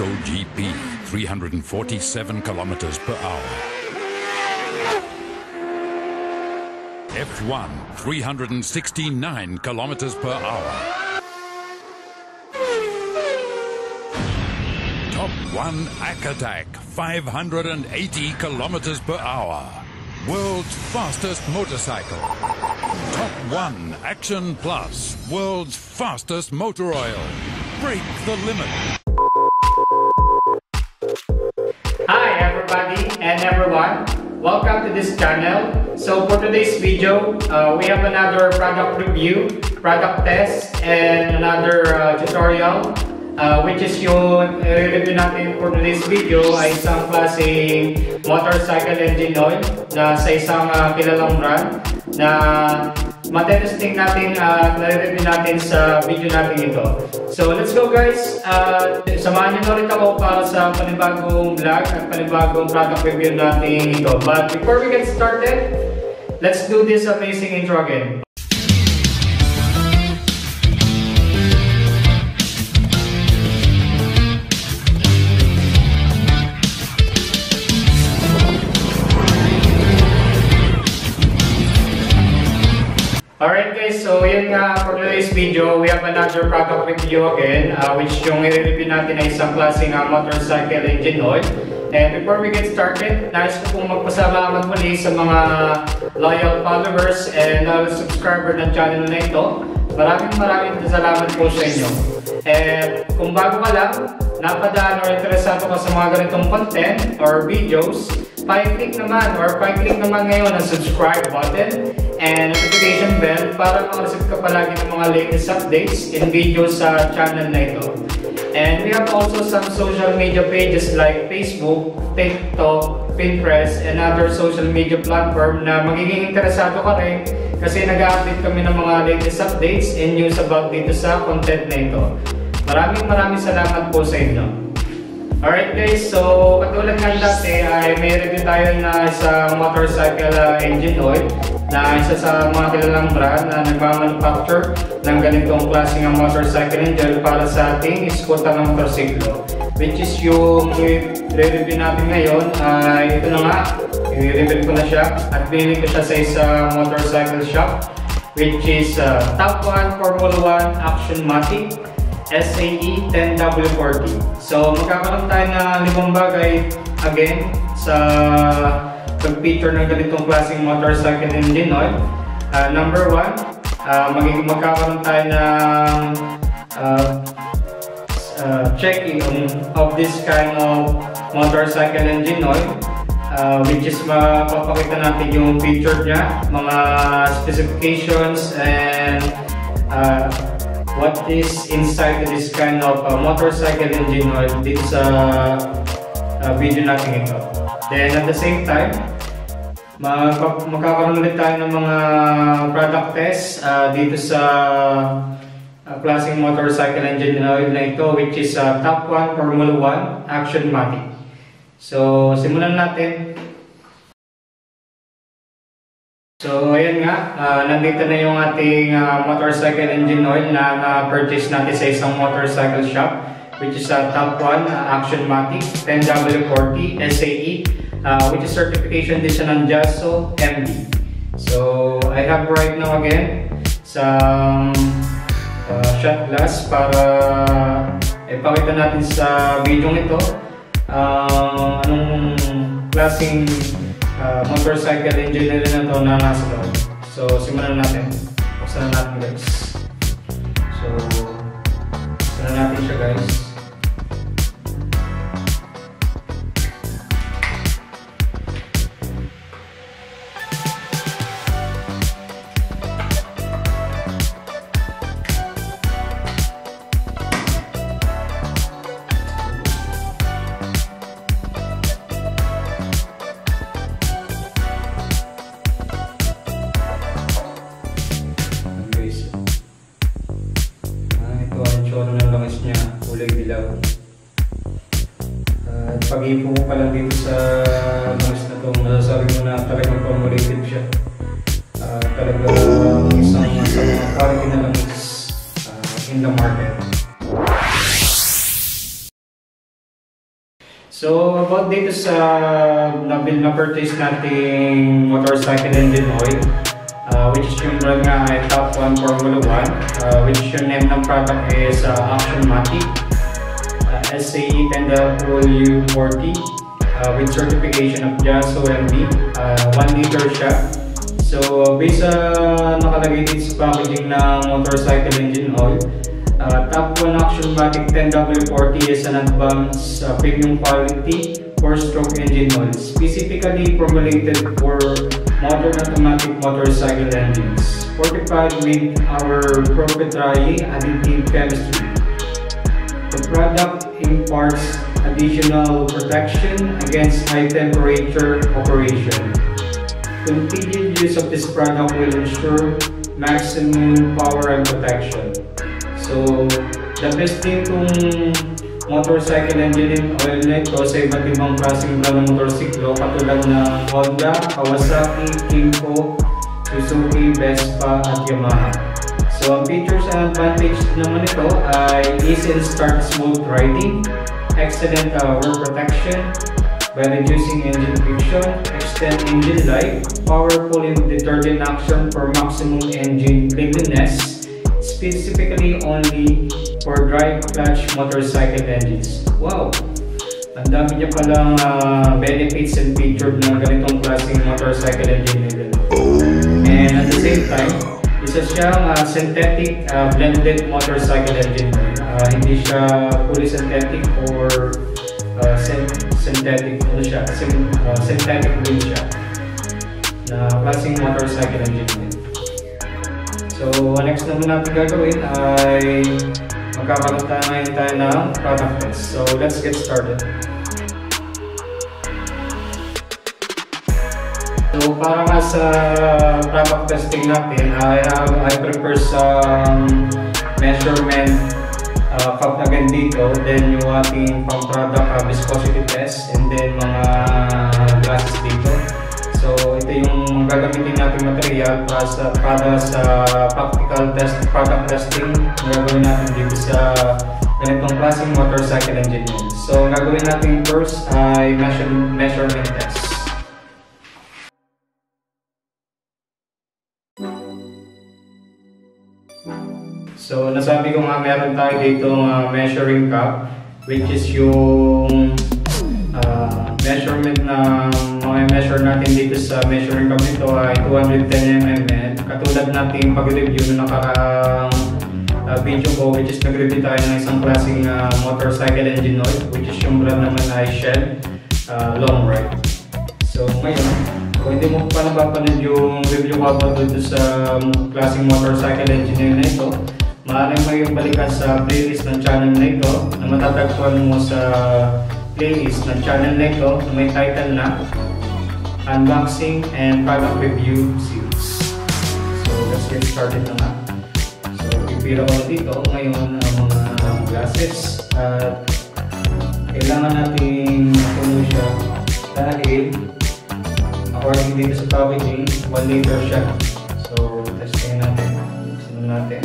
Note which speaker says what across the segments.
Speaker 1: MotoGP, 347 kilometers per hour. F1, 369 kilometers per hour. Top 1 Attack, 580 kilometers per hour. World's fastest motorcycle. Top 1 Action Plus, world's fastest motor oil. Break the limit.
Speaker 2: Hi everybody and everyone, welcome to this channel. So for today's video, we have another product review, product test, and another tutorial, which is yung review natin for today's video ay isang klaseng motorcycle engine oil na sa isang kilalang brand na matesting natin at na-review natin sa video natin ito. So let's go guys! Samahan niyo na ulit ako para sa panibagong vlog at panibagong product review natin ito. But before we get started, let's do this amazing intro again. Alright guys, so yun nga for today's video, we have another product review again, which yung i-review natin ay isang klaseng motorcycle engine oil. And before we get started, nais ko pong magpasalamat muli sa mga loyal followers and subscriber ng channel na ito. Maraming salamat po sa inyo. And kung bago ka lang, napadaan or interesado ka sa mga ganitong content or videos, pa-click naman ngayon ang subscribe button and notification bell para makareceive ka palagi ng mga latest updates and videos sa channel na ito. And we have also some social media pages like Facebook, TikTok, Pinterest, and other social media platform na magiging interesado ka rin kasi nag-update kami ng mga latest updates and news about dito sa content na ito. Maraming salamat po sa inyo. Alright guys, so katulad nga dati ay may review tayo na sa motorcycle engine oil na isa sa mga kilalang brand na nagmamanufacture ng ganitong klaseng motorcycle engine para sa ating eskorta ng motorsiklo. Which is yung i-review natin ngayon ay ito na nga, i-review ko na siya at binili ko siya sa isang motorcycle shop which is Top 1 Formula 1 Action Matic SAE 10W40. So magkakaroon tayo na 5 bagay again sa pag-feature ng ganitong klaseng motorcycle engine oil. Number 1, magkakaroon tayo ng checking of this kind of motorcycle engine oil, which is mapapakita natin yung feature niya, mga specifications, and what is inside this kind of motorcycle engine oil dito sa video natin ito. Then at the same time, magkakaroon ulit tayo ng mga product tests dito sa klaseng motorcycle engine oil na ito, which is Top 1 Formula 1 Action Matic. So simulan natin. So ayan nga, nandito na yung ating motorcycle engine oil na na-purchase natin sa isang motorcycle shop, which is Top 1 Action Matic 10W40 SAE, which is certification edition ng JASO MD. So I have right now again some shot glass para ipakita natin sa video ito anong klaseng motorcycle engine na ito na nasa loob. So simulan natin. Buksan na natin guys. So buksan na natin siya guys. Pag-ipo ko pa lang dito sa langis na ito, masasabi mo na talagang formulated siya. Talagang isang sa mga quality na langis in the market. So about dito sa na-purchase nating motorcycle engine oil, which is yung brand nga ay Top 1 Formula 1, which yung name ng product is Actionmatic SAE 10W40 with certification of JAS OMB, 1 liter siya. So based sa nakalagay dito sa packaging ng motorcycle engine oil, Top 1 Actionmatic 10W40 is an advanced premium quality 4-stroke engine oil, specifically formulated for modern automatic motorcycle engines, fortified with our proprietary additive chemistry. The product imparts additional protection against high temperature operation. Continued use of this product will ensure maximum power and protection. So, the best thing kung motorcycle engine oil na ito sa iba't ibang klaseng brand ng motorsiklo katulad ng Honda, Kawasaki, Kymco, Suzuki, Vespa at Yamaha. So, ang features and advantage naman ito ay easy and start smooth riding, excellent wear protection by reducing engine friction, extend engine life, powerful in detergent action for maximum engine cleanliness, specifically only for dry clutch motorcycle engines. Wow! Ang dami niya palang benefits and features ng ganitong klaseng motorcycle engine nila. And at the same time, isa siyang synthetic blended motorcycle engine. Hindi siya fully synthetic or synthetic, ano siya? Synthetic din siya na klaseng motorcycle engine. So, next naman natin gagawin ay magkakaroon tayo ng product test. So, let's get started. So, para nga sa product testing natin, I prepare some measurement cup na again dito, then yung ating pang product viscosity test, and then mga glasses dito. So, ito yung gagamitin natin material para sa practical test, product testing na gagawin natin dito sa ganitong klaseng motorcycle engine. So, gagawin natin first ay measurement test. So, nasabi ko nga meron tayo dito measuring cup, which is yung measurement na measure natin dito sa measuring cup nito ay 210 mm. Katulad natin pag-review na nakarang video ko, which is nag-review tayo ng isang klaseng motorcycle engine oil, which is yung brand naman ay Shell Long Ride. So ngayon, kung hindi mo pa napapanood yung review ko about dito sa klaseng motorcycle engine na ito, maaaring mo yung balikan sa playlist ng channel na ito na matatagpuan mo sa playlist ng channel na ito na may title na Unboxing and Product Review Series. So let's get started na nga. So pipila ko dito ngayon ang mga glasses at kailangan natin puno siya dahil according dito sa packaging 1 liter siya. So testingin natin. Sunod natin.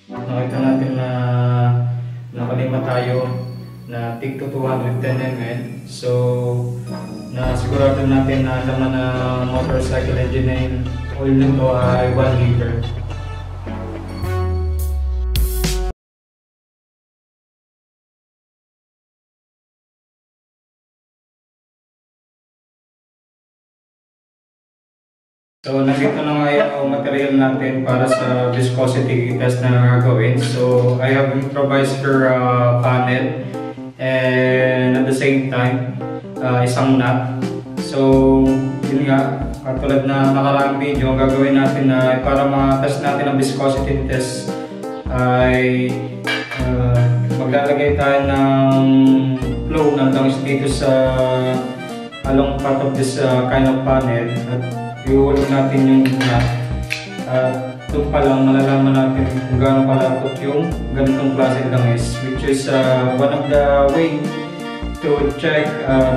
Speaker 2: Nakita natin na nakalima tayo na tig to 210 ml. So, nasigurado natin na laman na motorcycle engine oil nito ay 1 liter. So, nandito na nga yung material natin para sa viscosity test na gagawin. So, I have improvised her panel and at the same time, isang nut. So, yun nga, katulad na nakaraang video, ang gagawin natin na para ma-test natin ang viscosity test ay maglalagay tayo ng flow ng langis dito sa along part of this kind of panel at iuulog natin yung nut at doon pa lang malalaman natin kung gaano kalapot yung ganitong klase langis, which is one of the way to check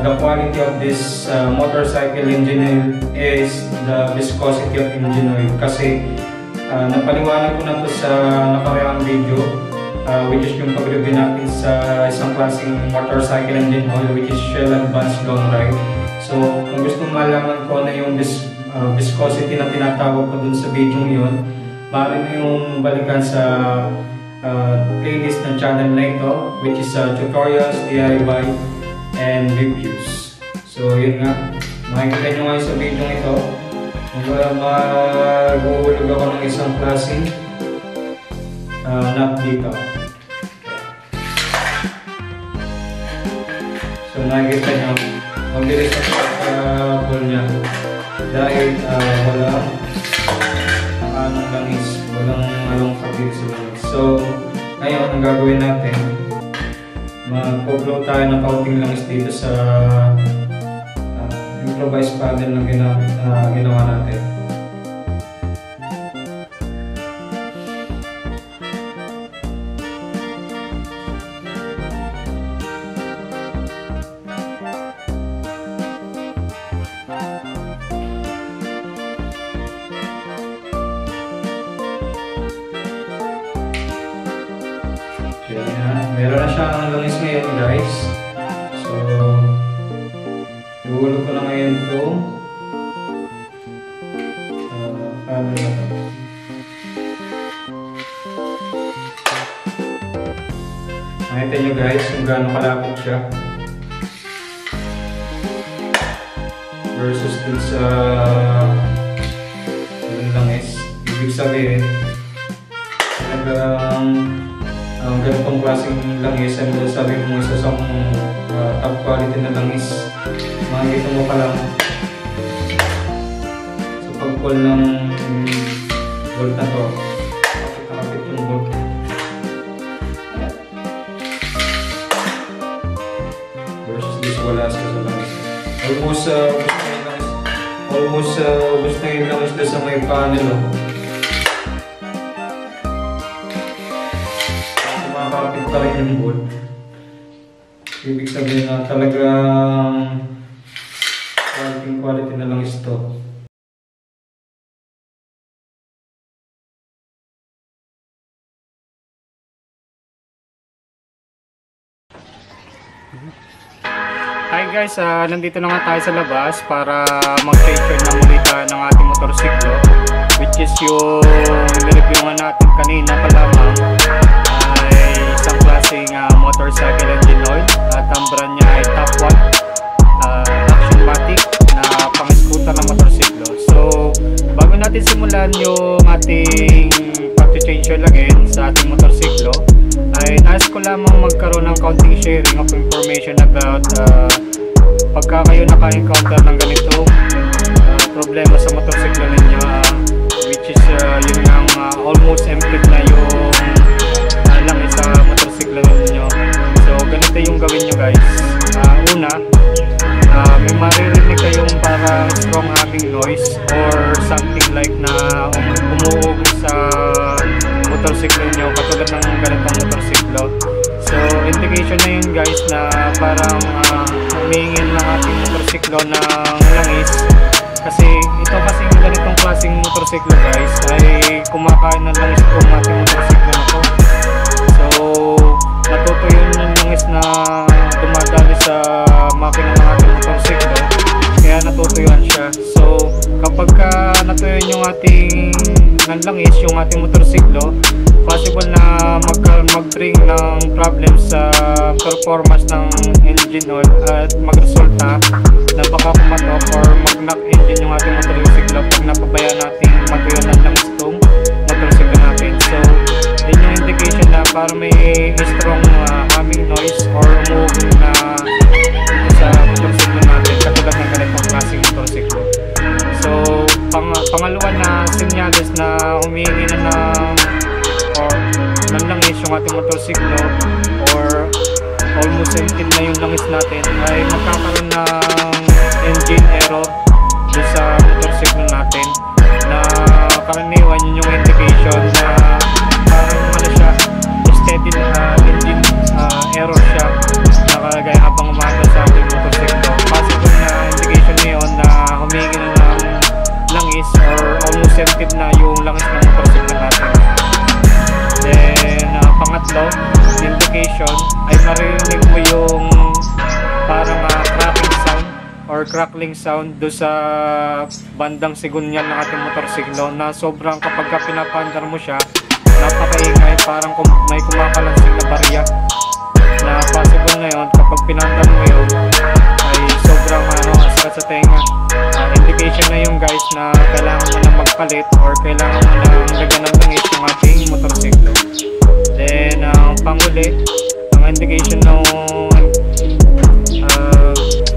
Speaker 2: the quality of this motorcycle engine oil is the viscosity of engine oil. Kasi napaliwanag ko na to sa nakaraang video, which is yung pag-review natin sa isang klaseng motorcycle engine oil, which is Shell Advanced Long Ride. So kung gusto malaman ko na yung viscosity na tinatawag ko dun sa video yun, maaari mo yung balikan sa playlist ng channel na ito, which is tutorials, DIY, and reviews. So yun nga, makikita nyo ngayon sa video ito, mag-uhulog ako ng isang klaseng nut dito. So nakikita nyo, mabilis ang pagka-pull niya dahil walang langis, walang along kapit sa langis. So ngayon, ang gagawin natin, mag-flow tayo ng kaunting langis dito sa improvised panel na ginawa natin. Meron na siyang langis ngayon, guys. So, iulog ko na ngayon ito. Paano na ito? Nakita nyo, guys, kung gaano kalapit siya versus dun sa langis. Ibig sabihin, ang ganitong klaseng langis ay masasabi mo isa sa top quality na langis. Makikita mo pa lang sa pag-pull ng bolt na to, kapit yung bolt. Versus this, wala siya sa langis. Almost ubos na yung langis na sa may panel. Makakapit pa rin yung bolt. Ibig sabihin na talagang quality na lang ito. Hi guys, nandito na nga tayo sa labas para mag-feature na muli tayo ng ating motorsiklo, which is yung nireviewan natin kanina pa lamang. Isang klaseng motorcycle engine oil at ang brand niya ay Top 1 Action-Matic na pang-scooter na motorsiklo. So bago natin simulan yung ating pag-change oil again sa ating motorsiklo, ay nais ko lamang magkaroon ng counting sharing of information about pagka kayo naka-encounter ng ganitong problema sa motorsiklo ninyo, which is yun ang almost empty na yung langis sa motorsiklo ninyo. So ganito yung gawin nyo guys. Una, may maririnig kayong parang strong humming noise or something like na umuugong sa motorsiklo nyo katulad ng ganitong motorsiklo. So indication na yun guys na parang humingin ng ating motorsiklo ng langis, kasi ito kasing ganitong klaseng motorsiklo guys ay kumakain ng langis itong ating motorsiklo na to. So natutuyo yung langis na dumadali sa makina ng ating motorsiklo, kaya natutuyuan siya. So kapag natuyo yung ating langis, yung ating motorsiklo, possible na mag-bring ng problem sa performance ng engine oil at magresulta na baka kumatok or mag-knock engine yung ating motorsiklo pag napabayaan empty na yung langis natin, ay magkakaroon ng engine error doon sa motorsiklo natin, na karaniwan yun yung indication na parang ano siya, steady na engine error siya nakalagay habang umaga sa ating motorsiklo. Possible na indication na yun na humingi na ng langis or almost empty na yung langis ng motorsiklo natin. Then pangatlo, indication ay maririnig mo yung parang cracking sound or crackling sound do sa bandang sigunyan ng ating motorsiklo, na sobrang kapag pinapandar mo siya, napakaingay, parang may kumakalansing na barya, na possible na yun kapag pinandar mo yun ay sobrang asar sa tenga. Indication na yung guys na kailangan mo na magpalit or kailangan mo na lagyan ng langis yung ating motorsiklo. Then panghuli, ang indication na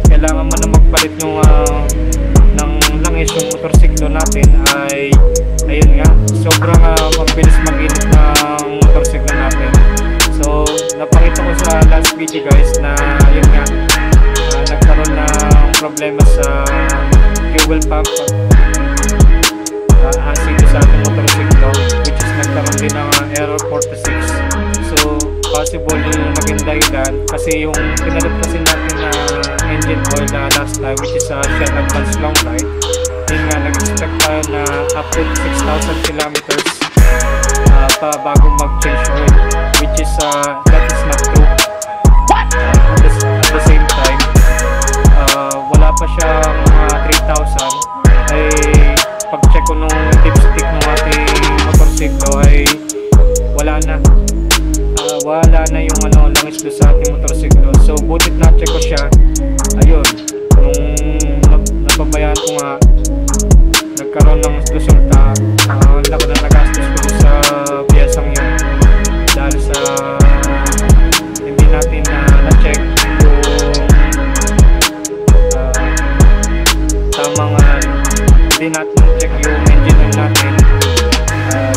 Speaker 2: kailangan mo na magpalit yung ng langis yung motorsiklo natin ay ayun nga, sobrang mabilis mag-init ng motorsiklo natin. So napakita ko sa last video guys na yun nga, nagkaroon ng problema sa fuel pump dito sa ating motorsiklo, which is nagkaroon din ng error 46. So possible yung naging dahilan kasi yung pinalit kasi natin na engine oil last time, which is Shell Advanced Long Ride. Yun nga, nag-expect tayo na up to 6,000 kilometers pa bago mag-change oil, which is that is not true. At the same time, wala pa siyang 3,000 ay pag-check ko nung dipstick ng ating motorsiklo ay wala na yung langis doon sa ating motorsiklo. So butit na check ko siya, ayun, nung napabayaan ko nga, nagkaroon ng resulta, laki na nagastos ko sa piyesang yun dahil sa hindi natin na-check yung tamang hindi natin na-check yung engine oil natin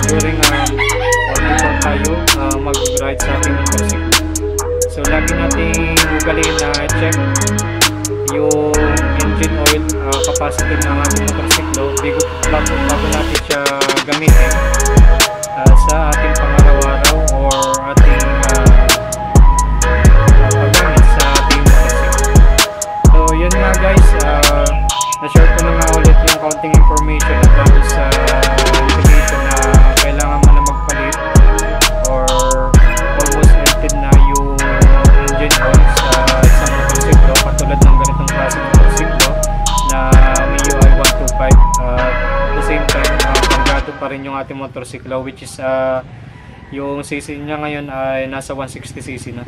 Speaker 2: during before tayo mag-ride sa ating motorsiklo. So lagi natin ugalin na check yung engine oil capacity ng ating motorsiklo bago natin siya gamitin sa ating pangaraw-araw or ating paggamit sa ating motorsiklo. So yun nga guys, na-share ko na nga ulit yung counting information about sa indication na kailangan mo na magpalit or almost empty na yung engine oil sa isang motorsiklo, katulad ng ganitong klaseng motorsiklo na MIUI 125. At the same time, paggato pa rin yung ating motorsiklo, which is yung cc niya ngayon ay nasa 160cc na.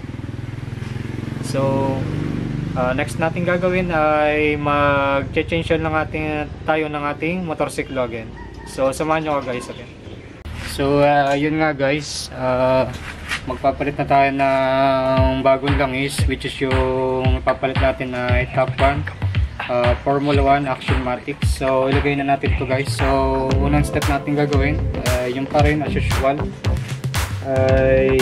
Speaker 2: So next natin gagawin ay mag-change tayo ng ating motorsiklo again. So samahan nyo guys again. So yun nga guys, magpapalit na tayo ng bagong langis, which is yung papalit natin na Top 1 Formula 1 Action-Matic. So ilagay na natin to guys. So unang step natin gagawin, yung pa rin as usual, ay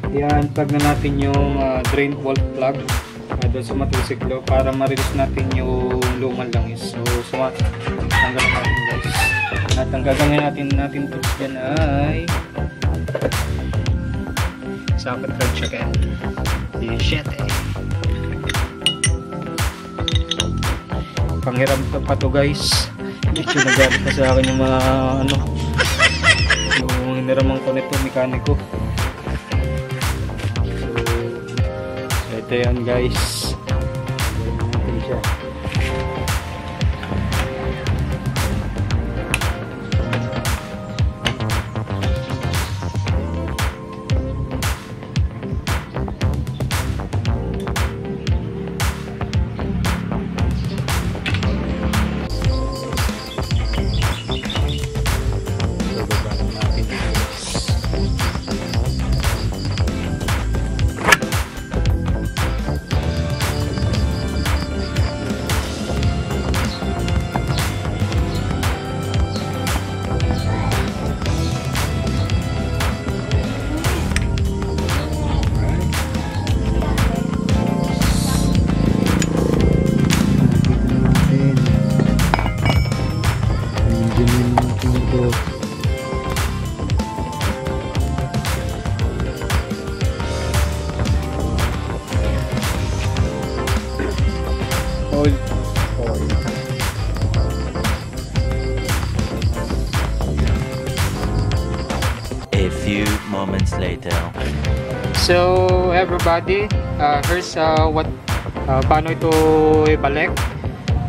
Speaker 2: i-unplug na natin yung drain bolt plug doon sa motorsiklo para ma-release natin yung lumang langis. So tanggalin natin guys. At ang gagawin natin tools dyan ay socket thread siya kaya shit panghiram pa to guys. Medyo nagalit na sa akin yung mga yung hiniramang ko nito mekaniko. So ito yan guys, natin siya. Hold forward.
Speaker 3: A few moments later.
Speaker 2: So everybody, here's paano ito ibalik.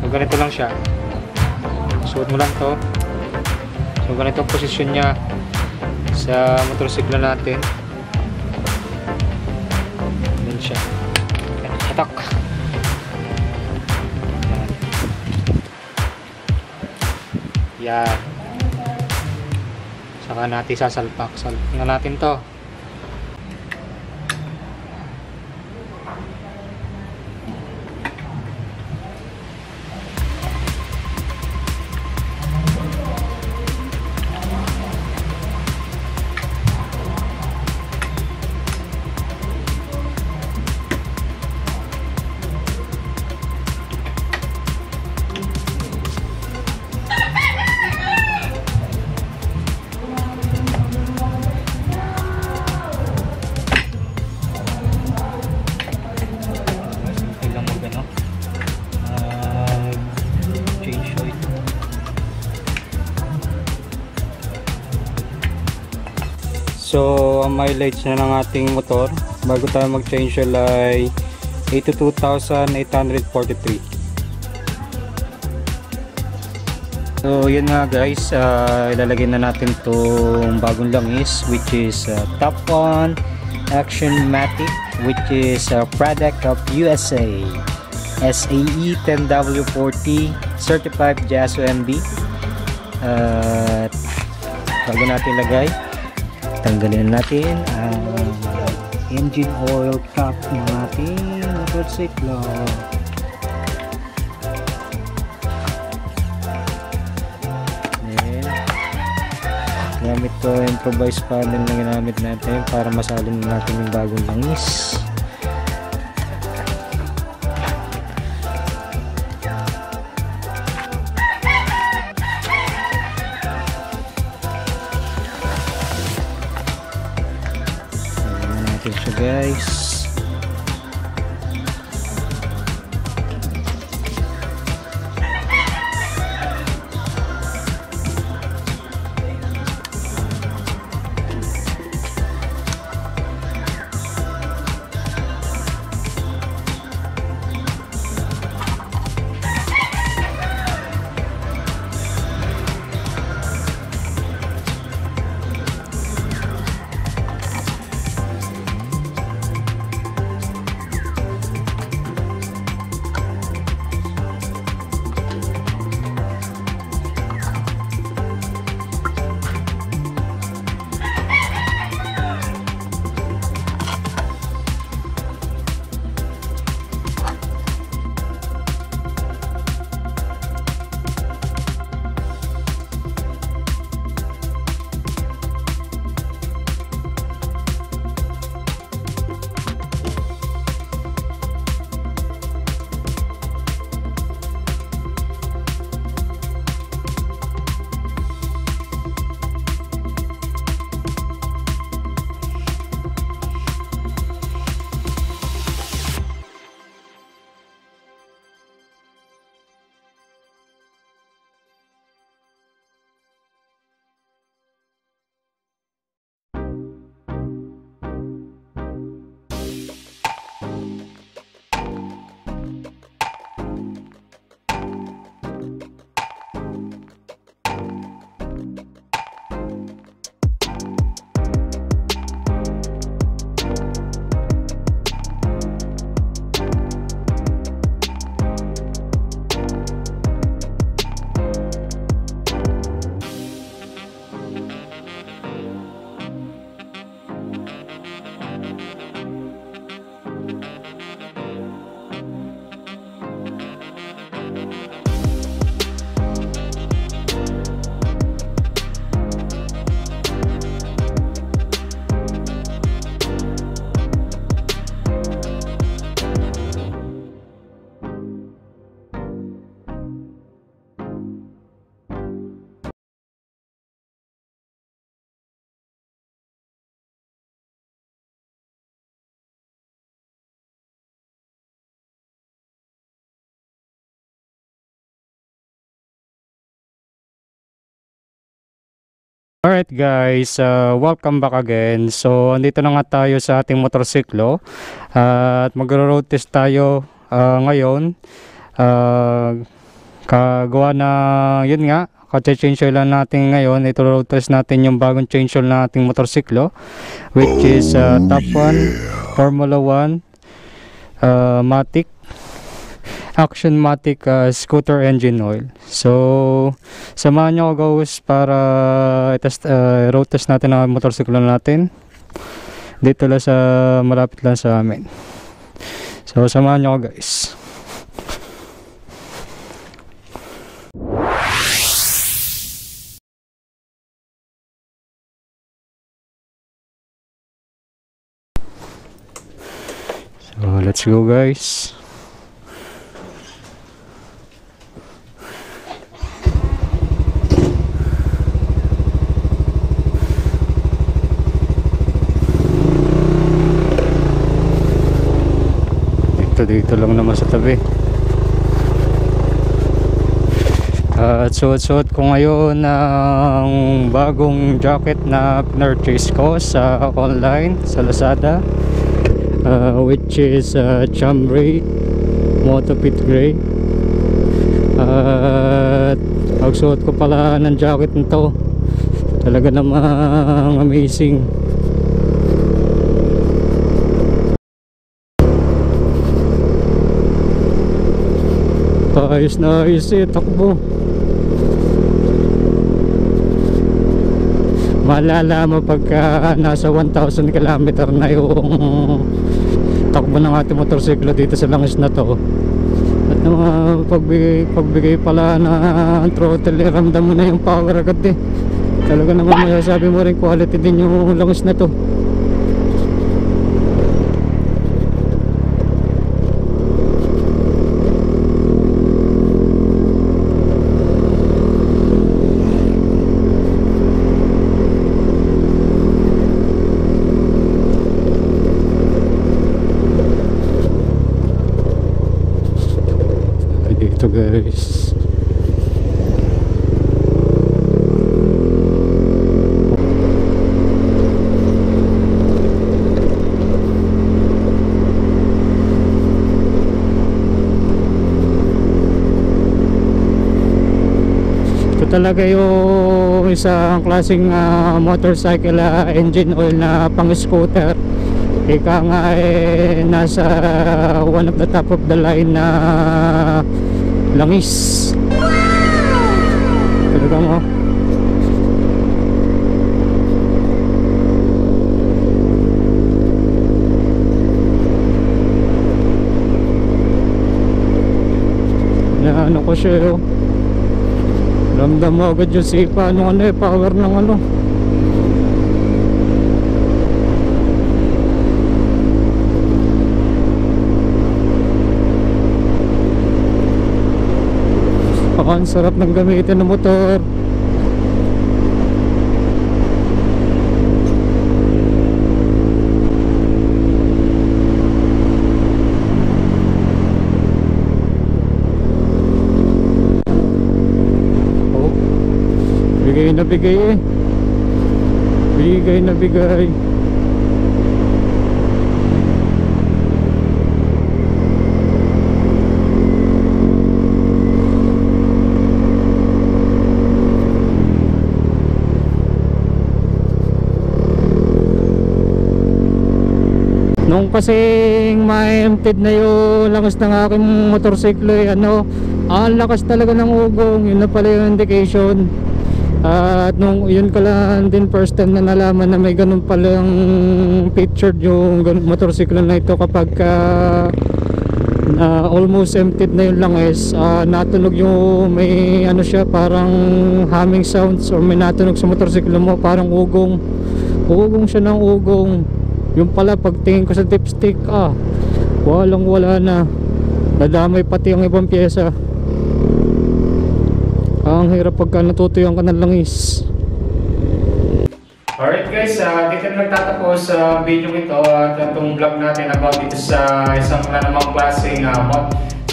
Speaker 2: So ganito lang siya. Suot mo lang to. So ganito ang posisyon niya sa motorsiklo natin. Ganun siya. Hatak. Yan. Saka natin sasalpak. Tingnan natin to. So, ang mileage na ng ating motor bago tayo mag-change oil ay 82,843. So, yun nga guys, ilalagay na natin itong bagong langis which is Top 1 Action Matic, which is a product of USA, SAE 10W40 certified JASO MB. Bago natin lagay, tanggalin natin ang engine oil cap ng ating motorsiklo. Then, gamit ko improvised panel na ginamit natin para masalin natin yung bagong langis. So guys, Alright guys, welcome back again. So andito na nga tayo sa ating motorsiklo at magro-road test tayo ngayon. Kagawa na yun nga, ka-change oil lang natin ngayon. Ito road test natin yung bagong change oil na ating motorsiklo, which is Top 1 Formula 1 Matic Action Matic scooter engine oil. So samahan nyo ako guys para road test natin ang motorsiklo natin dito lang sa malapit lang sa amin. So samahan nyo ako guys. So let's go guys. Dito lang naman sa tabi. At suot-suot ko ngayon ang bagong jacket na purchase ko sa online sa Lazada, which is Chambray Motopit Gray. At pagsuot ko pala ng jacket nito, talaga namang amazing. Ayos na ayos takbo. Malala mo pagka nasa 1,000 km na yung takbo ng ating motorsiklo dito sa langis na to. At pagbigay pala na throttle, ramdam mo na yung power agad Talaga naman masasabi mo rin quality din yung langis na to. Ito guys, ito talaga yung isang klaseng motorcycle engine oil na pang scooter. Ika nga nasa one of the top of the line na langis. Talaga mo. Ano ko siya ramdam mo agad yung sipa power ng ang sarap ng gamitin ng motor. Oh, bigay na bigay bigay na bigay. Nung kasing ma-emptied na yung lakas ng aking motorsiklo ang lakas talaga ng ugong. Yun na pala yung indication. At nung yun ka lang din first time na nalaman na may ganun palang pictured yung motorsiklo na ito kapag almost emptied na yung langis. Natunog yung may siya, parang humming sounds, or may natunog sa motorsiklo mo, parang ugong siya ng ugong. Yung pala pagtingin ko sa dipstick, walang wala na, nadamay pati ang ibang pyesa. Ang hirap pagka natutuyang ka ng langis. Alright guys, dito na nagtatapos sa video ito at itong vlog natin about dito sa isang namang klaseng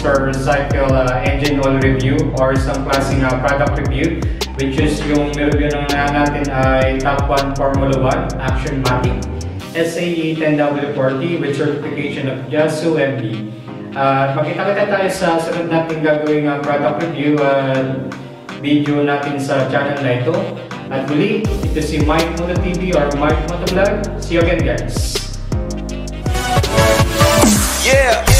Speaker 2: motorcycle engine oil review or isang klaseng product review, which is yung review natin ay Top 1 Formula 1 Action-Matic SAE 10W40 with certification of JASU MB. Magkita-kita tayo sa sunod natin gagawing product review video natin sa channel na ito. At muli, ito si Mike Moto TV or Mike Moto Vlog. See you again, guys!
Speaker 4: Yeah!